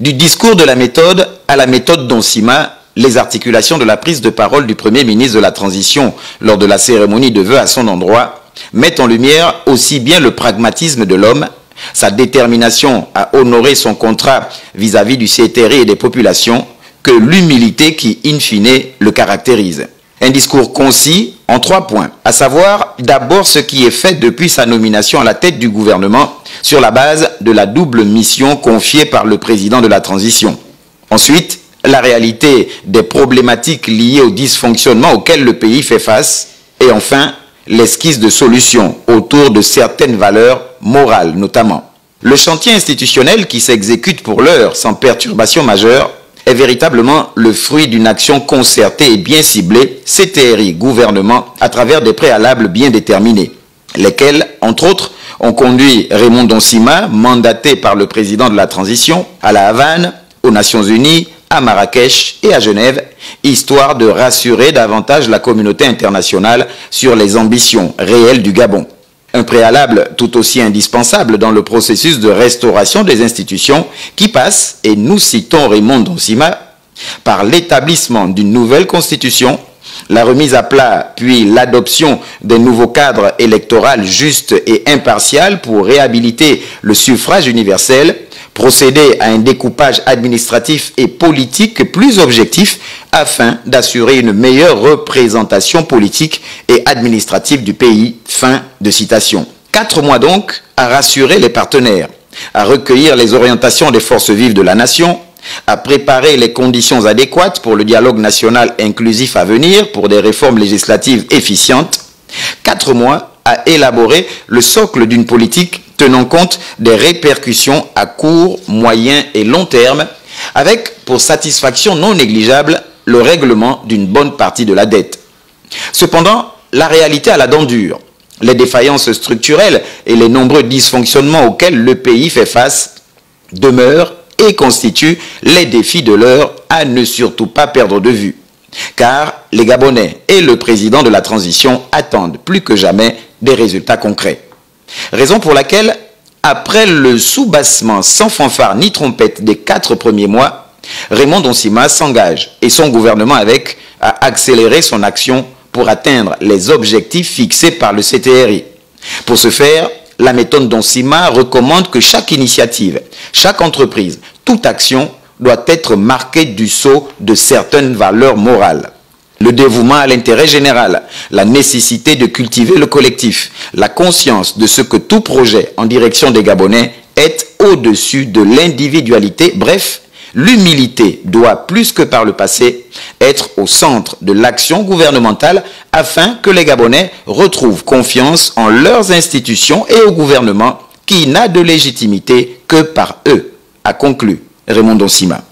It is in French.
Du discours de la méthode à la méthode Donsima, les articulations de la prise de parole du Premier ministre de la Transition lors de la cérémonie de vœux à son endroit mettent en lumière aussi bien le pragmatisme de l'homme, sa détermination à honorer son contrat vis-à-vis du CTRI et des populations, que l'humilité qui, in fine, le caractérise. Un discours concis en 3 points, à savoir d'abord ce qui est fait depuis sa nomination à la tête du gouvernement sur la base de la double mission confiée par le président de la transition. Ensuite, la réalité des problématiques liées au dysfonctionnement auquel le pays fait face. Et enfin, l'esquisse de solutions autour de certaines valeurs morales notamment. Le chantier institutionnel qui s'exécute pour l'heure sans perturbation majeure est véritablement le fruit d'une action concertée et bien ciblée, CTRI, gouvernement, à travers des préalables bien déterminés, lesquels, entre autres, ont conduit Raymond Donsima, mandaté par le président de la transition, à La Havane, aux Nations Unies, à Marrakech et à Genève, histoire de rassurer davantage la communauté internationale sur les ambitions réelles du Gabon. Un préalable tout aussi indispensable dans le processus de restauration des institutions qui passe, et nous citons Raymond Donsima, par l'établissement d'une nouvelle constitution, la remise à plat puis l'adoption des nouveaux cadres électoraux justes et impartials pour réhabiliter le suffrage universel, procéder à un découpage administratif et politique plus objectif afin d'assurer une meilleure représentation politique et administrative du pays. Fin de citation. 4 mois donc à rassurer les partenaires, à recueillir les orientations des forces vives de la nation, à préparer les conditions adéquates pour le dialogue national inclusif à venir pour des réformes législatives efficientes. 4 mois à élaborer le socle d'une politique tenant compte des répercussions à court, moyen et long terme, avec pour satisfaction non négligeable le règlement d'une bonne partie de la dette. Cependant, la réalité a la dent dure. Les défaillances structurelles et les nombreux dysfonctionnements auxquels le pays fait face demeurent et constituent les défis de l'heure à ne surtout pas perdre de vue. Car les Gabonais et le président de la transition attendent plus que jamais des résultats concrets. Raison pour laquelle, après le soubassement sans fanfare ni trompette des 4 premiers mois, Raymond Donsima s'engage et son gouvernement avec à accélérer son action pour atteindre les objectifs fixés par le CTRI. Pour ce faire, la méthode Donsima recommande que chaque initiative, chaque entreprise, toute action doit être marquée du sceau de certaines valeurs morales. Le dévouement à l'intérêt général, la nécessité de cultiver le collectif, la conscience de ce que tout projet en direction des Gabonais est au-dessus de l'individualité. Bref, l'humilité doit, plus que par le passé, être au centre de l'action gouvernementale afin que les Gabonais retrouvent confiance en leurs institutions et au gouvernement qui n'a de légitimité que par eux, a conclu Raymond Donsima.